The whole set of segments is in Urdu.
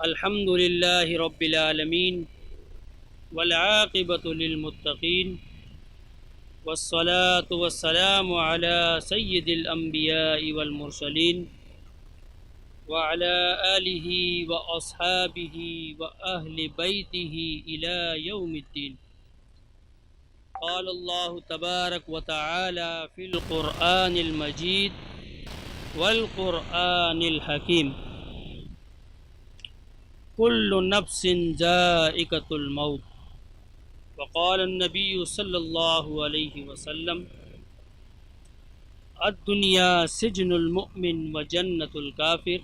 الحمد لله رب العالمين والعاقبة للمتقين والصلاة والسلام على سيد الأنبياء والمرسلين وعلى آله وأصحابه وأهل بيته إلى يوم الدين. قال الله تبارك وتعالى في القرآن المجيد والقرآن الحكيم: كل نفس ذائقة الموت. وقال النبي صلى الله عليه وسلم: الدنيا سجن المؤمن وجنة الكافر،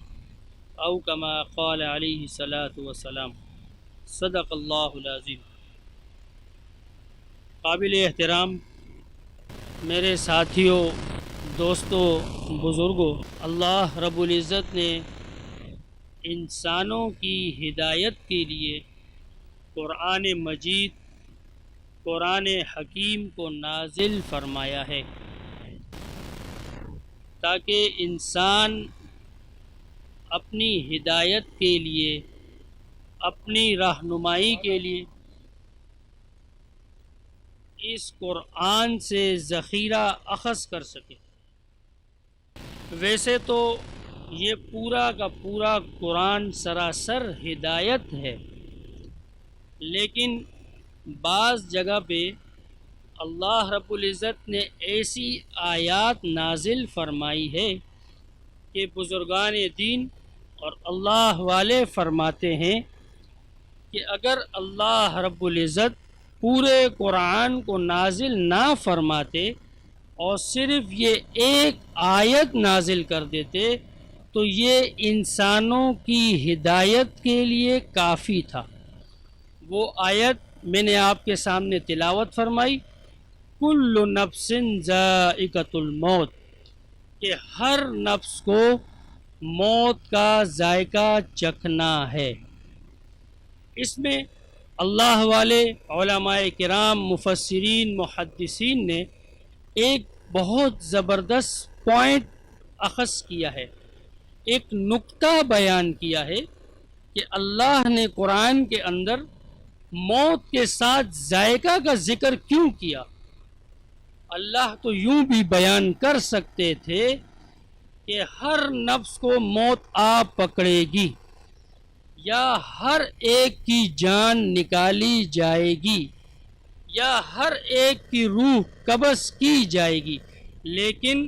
او كما قال عليه الصلاة والسلام. صدق اللہ العظیم. قابل احترام میرے ساتھیوں، دوستوں، بزرگوں، اللہ رب العزت نے انسانوں کی ہدایت کے لیے قرآن مجید، قرآن حکیم کو نازل فرمایا ہے تاکہ انسان اپنی ہدایت کے لیے، اپنی رہنمائی کے لیے اس قرآن سے ذخیرہ اخذ کر سکے. ویسے تو یہ پورا کا پورا قرآن سراسر ہدایت ہے، لیکن بعض جگہ پہ اللہ رب العزت نے ایسی آیات نازل فرمائی ہے کہ بزرگان دین اور اللہ والے فرماتے ہیں کہ اگر اللہ رب العزت پورے قرآن کو نازل نہ فرماتے اور صرف یہ ایک آیت نازل کر دیتے تو یہ انسانوں کی ہدایت کے لیے کافی تھا. وہ آیت میں نے آپ کے سامنے تلاوت فرمائی: کل نفس ذائقۃ الموت، کہ ہر نفس کو موت کا ذائقہ چکھنا ہے. اس میں اللہ والے علماء کرام، مفسرین، محدثین نے ایک بہت زبردست پوائنٹ اخذ کیا ہے، ایک نقطہ بیان کیا ہے کہ اللہ نے قرآن کے اندر موت کے ساتھ ذائقہ کا ذکر کیوں کیا. اللہ تو یوں بھی بیان کر سکتے تھے کہ ہر نفس کو موت آ پکڑے گی یا ہر ایک کی جان نکالی جائے گی یا ہر ایک کی روح قبض کی جائے گی، لیکن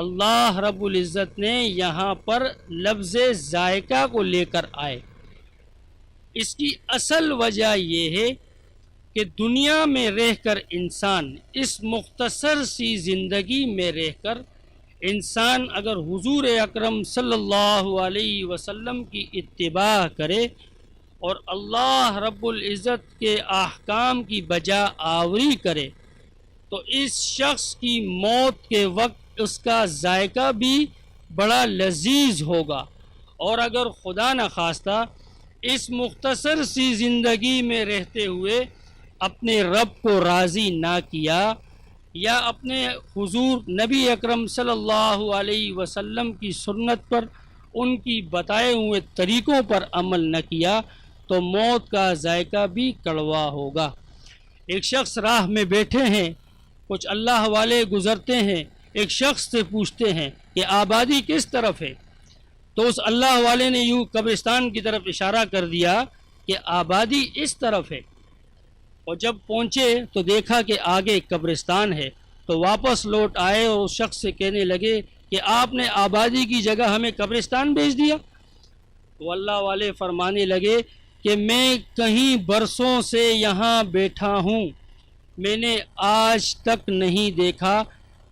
اللہ رب العزت نے یہاں پر لفظ ذائقہ کو لے کر آئے. اس کی اصل وجہ یہ ہے کہ دنیا میں رہ کر انسان، اس مختصر سی زندگی میں رہ کر انسان اگر حضور اکرم صلی اللہ علیہ وسلم کی اتباع کرے اور اللہ رب العزت کے احکام کی بجا آوری کرے تو اس شخص کی موت کے وقت اس کا ذائقہ بھی بڑا لذیذ ہوگا. اور اگر خدا نخواستہ اس مختصر سی زندگی میں رہتے ہوئے اپنے رب کو راضی نہ کیا یا اپنے حضور نبی اکرم صلی اللہ علیہ وسلم کی سنت پر، ان کی بتائے ہوئے طریقوں پر عمل نہ کیا تو موت کا ذائقہ بھی کڑوا ہوگا. ایک شخص راہ میں بیٹھے ہیں، کچھ اللہ والے گزرتے ہیں، ایک شخص سے پوچھتے ہیں کہ آبادی کس طرف ہے، تو اس اللہ والے نے یوں قبرستان کی طرف اشارہ کر دیا کہ آبادی اس طرف ہے. اور جب پہنچے تو دیکھا کہ آگے قبرستان ہے، تو واپس لوٹ آئے اور اس شخص سے کہنے لگے کہ آپ نے آبادی کی جگہ ہمیں قبرستان بھیج دیا. تو اللہ والے فرمانے لگے کہ میں کہیں برسوں سے یہاں بیٹھا ہوں، میں نے آج تک نہیں دیکھا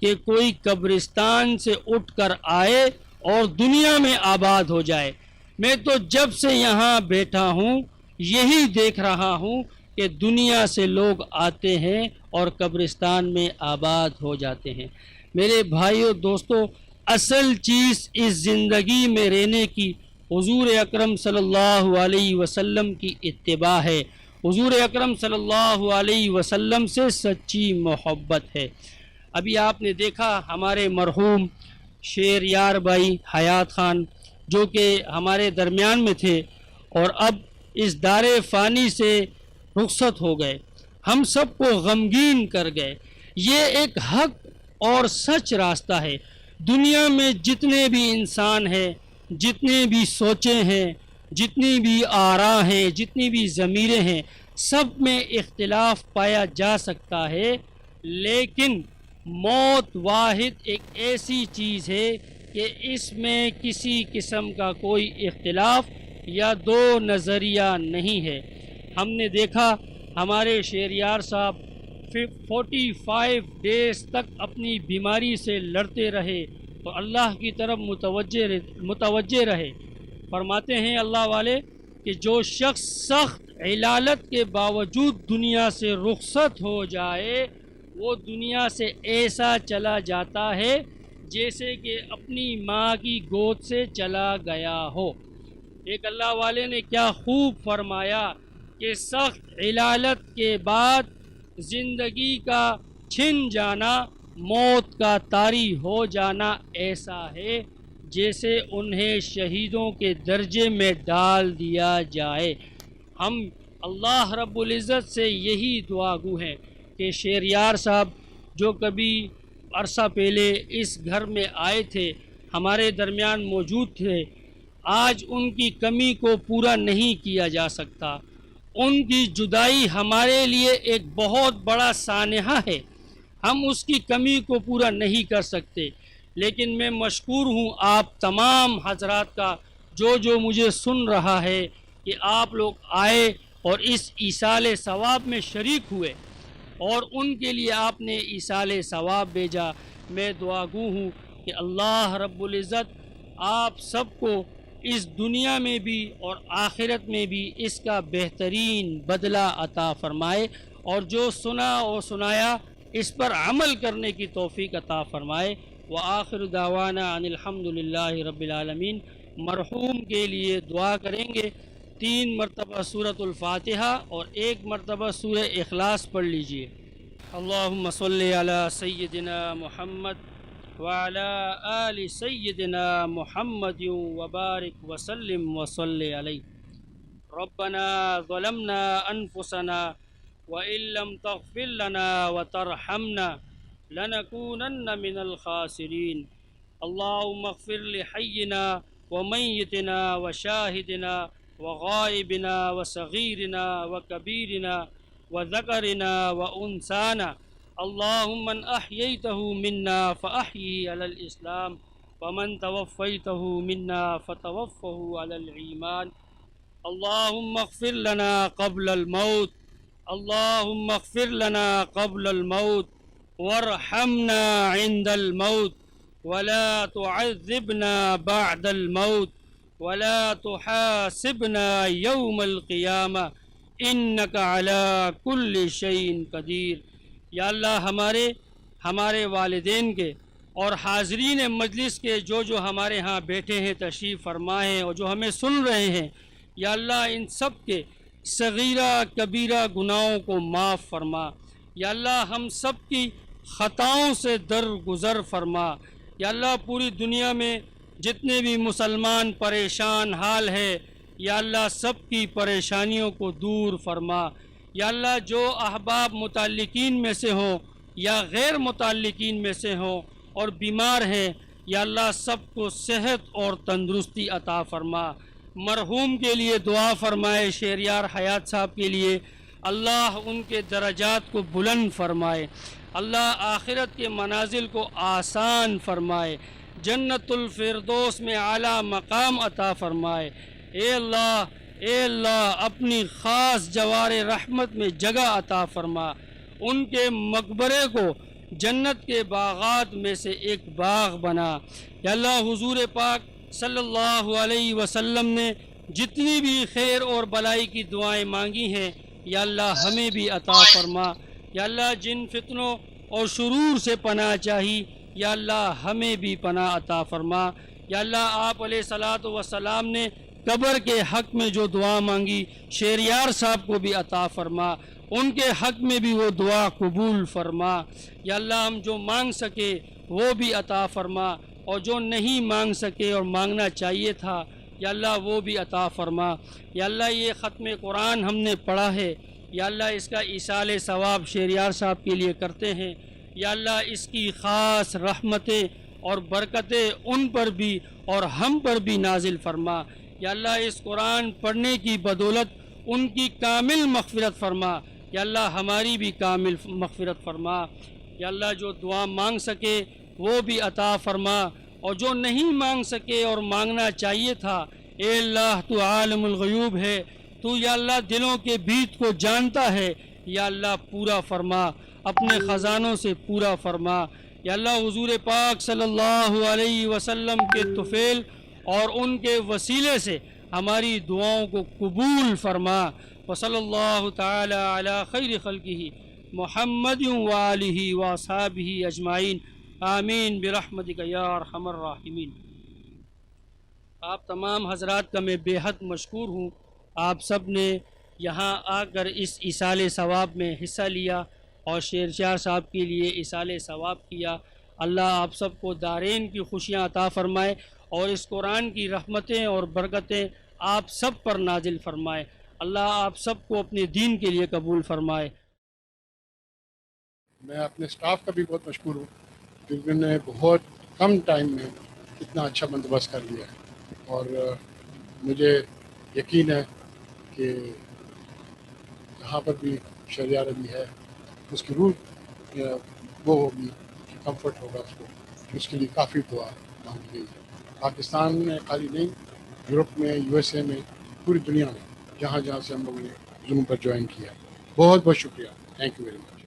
کہ کوئی قبرستان سے اٹھ کر آئے اور دنیا میں آباد ہو جائے. میں تو جب سے یہاں بیٹھا ہوں یہی دیکھ رہا ہوں کہ دنیا سے لوگ آتے ہیں اور قبرستان میں آباد ہو جاتے ہیں. میرے بھائیوں، دوستوں، اصل چیز اس زندگی میں رہنے کی حضور اکرم صلی اللہ علیہ وسلم کی اتباع ہے. حضور اکرم صلی اللہ علیہ وسلم سے سچی محبت ہے. ابھی آپ نے دیکھا ہمارے مرحوم شیر یار بھائی حیات خان جو کہ ہمارے درمیان میں تھے، اور اب اس دار فانی سے رخصت ہو گئے، ہم سب کو غمگین کر گئے۔ یہ ایک حق اور سچ راستہ ہے۔ دنیا میں جتنے بھی انسان ہیں، جتنے بھی سوچیں ہیں، جتنی بھی آرا ہیں، جتنی بھی ضمیریں ہیں، سب میں اختلاف پایا جا سکتا ہے، لیکن موت واحد ایک ایسی چیز ہے کہ اس میں کسی قسم کا کوئی اختلاف یا دو نظریہ نہیں ہے۔ ہم نے دیکھا ہمارے شہریار صاحب 45 ڈیز تک اپنی بیماری سے لڑتے رہے اور اللہ کی طرف متوجہ رہے۔ فرماتے ہیں اللہ والے کہ جو شخص سخت علالت کے باوجود دنیا سے رخصت ہو جائے وہ دنیا سے ایسا چلا جاتا ہے جیسے کہ اپنی ماں کی گود سے چلا گیا ہو۔ ایک اللہ والے نے کیا خوب فرمایا کہ سخت علالت کے بعد زندگی کا چھن جانا، موت کا طاری ہو جانا ایسا ہے جیسے انہیں شہیدوں کے درجے میں ڈال دیا جائے۔ ہم اللہ رب العزت سے یہی دعا گو ہیں کہ شہریار صاحب جو کبھی عرصہ پہلے اس گھر میں آئے تھے، ہمارے درمیان موجود تھے، آج ان کی کمی کو پورا نہیں کیا جا سکتا۔ ان کی جدائی ہمارے لیے ایک بہت بڑا سانحہ ہے، ہم اس کی کمی کو پورا نہیں کر سکتے، لیکن میں مشکور ہوں آپ تمام حضرات کا جو مجھے سن رہا ہے کہ آپ لوگ آئے اور اس ایصال ثواب میں شریک ہوئے اور ان کے لیے آپ نے ایصال ثواب بھیجا۔ میں دعا گو ہوں کہ اللہ رب العزت آپ سب کو اس دنیا میں بھی اور آخرت میں بھی اس کا بہترین بدلہ عطا فرمائے، اور جو سنا اور سنایا اس پر عمل کرنے کی توفیق عطا فرمائے۔ وآخر دعوانا ان الحمد للہ رب العالمین۔ مرحوم کے لیے دعا کریں گے، 3 مرتبہ سورۃ الفاتحہ اور 1 مرتبہ سورہ اخلاص پڑھ لیجئے۔ اللہم صلی علی سیدنا محمد وعلى آل سيدنا محمد وبارك وسلم وصل عليه۔ ربنا ظلمنا أنفسنا وإن لم تغفر لنا وترحمنا لنكونن من الخاسرين۔ اللهم اغفر لحينا وميتنا وشاهدنا وغائبنا وصغيرنا وكبيرنا وذكرنا وأنثانا۔ اللهم من أحييته منا فأحيه على الإسلام ومن توفيته منا فتوفه على الإيمان۔ اللهم اغفر لنا قبل الموت، اللهم اغفر لنا قبل الموت وارحمنا عند الموت ولا تعذبنا بعد الموت ولا تحاسبنا يوم القيامة إنك على كل شيء قدير۔ یا اللہ ہمارے والدین کے اور حاضرین مجلس کے جو ہمارے ہاں بیٹھے ہیں، تشریف فرما ہیں اور جو ہمیں سن رہے ہیں، یا اللہ ان سب کے صغیرہ کبیرہ گناہوں کو معاف فرما۔ یا اللہ ہم سب کی خطاؤں سے درگزر فرما۔ یا اللہ پوری دنیا میں جتنے بھی مسلمان پریشان حال ہے، یا اللہ سب کی پریشانیوں کو دور فرما۔ یا اللہ جو احباب متعلقین میں سے ہوں یا غیر متعلقین میں سے ہوں اور بیمار ہیں، یا اللہ سب کو صحت اور تندرستی عطا فرما۔ مرحوم کے لیے دعا فرمائے، شہریار حیات صاحب کے لیے اللہ ان کے درجات کو بلند فرمائے، اللہ آخرت کے منازل کو آسان فرمائے، جنت الفردوس میں اعلیٰ مقام عطا فرمائے۔ اے اللہ اپنی خاص جوار رحمت میں جگہ عطا فرما، ان کے مقبرے کو جنت کے باغات میں سے ایک باغ بنا۔ یا اللہ حضور پاک صلی اللہ علیہ وسلم نے جتنی بھی خیر اور بلائی کی دعائیں مانگی ہیں، یا اللہ ہمیں بھی عطا فرما۔ یا اللہ جن فتنوں اور شرور سے پناہ چاہی، یا اللہ ہمیں بھی پناہ عطا فرما۔ یا اللہ آپ علیہ الصلوۃ والسلام نے قبر کے حق میں جو دعا مانگی، شہریار صاحب کو بھی عطا فرما، ان کے حق میں بھی وہ دعا قبول فرما۔ یا اللہ ہم جو مانگ سکے وہ بھی عطا فرما، اور جو نہیں مانگ سکے اور مانگنا چاہیے تھا یا اللہ وہ بھی عطا فرما۔ یا اللہ یہ ختم قرآن ہم نے پڑھا ہے، یا اللہ اس کا ایصال ثواب شہریار صاحب کے لیے کرتے ہیں، یا اللہ اس کی خاص رحمتیں اور برکتیں ان پر بھی اور ہم پر بھی نازل فرما۔ یا اللہ اس قرآن پڑھنے کی بدولت ان کی کامل مغفرت فرما، یا اللہ ہماری بھی کامل مغفرت فرما۔ یا اللہ جو دعا مانگ سکے وہ بھی عطا فرما، اور جو نہیں مانگ سکے اور مانگنا چاہیے تھا، اے اللہ تو عالم الغیوب ہے، تو یا اللہ دلوں کے بیت کو جانتا ہے، یا اللہ پورا فرما، اپنے خزانوں سے پورا فرما۔ یا اللہ حضور پاک صلی اللہ علیہ وسلم کے طفیل اور ان کے وسیلے سے ہماری دعاؤں کو قبول فرما۔ وصلی اللہ تعالی علی خیر خلقہ محمد وآلہ واصحابہ اجمعین، آمین برحمتک یا ارحم الراحمین۔ آپ تمام حضرات کا میں بے حد مشکور ہوں، آپ سب نے یہاں آ کر اس ایصال ثواب میں حصہ لیا اور شہریار صاحب کے لیے ایصال ثواب کیا۔ اللہ آپ سب کو دارین کی خوشیاں عطا فرمائے، اور اس قرآن کی رحمتیں اور برکتیں آپ سب پر نازل فرمائے۔ اللہ آپ سب کو اپنے دین کے لیے قبول فرمائے۔ میں اپنے اسٹاف کا بھی بہت مشکور ہوں، جنہوں نے بہت کم ٹائم میں اتنا اچھا بندوبست کر لیا ہے، اور مجھے یقین ہے کہ جہاں پر بھی شہریار علی ہے اس کی روح وہ ہوگی کہ کمفرٹ ہوگا اس کو، کہ اس کے لیے کافی دعا مانگی گئی ہے۔ پاکستان میں خالی نہیں، یورپ میں، یو ایس اے میں، پوری دنیا میں جہاں جہاں سے ہم لوگوں نے زوم پر جوائن کیا۔ بہت بہت شکریہ، تھینک یو ویری مچ۔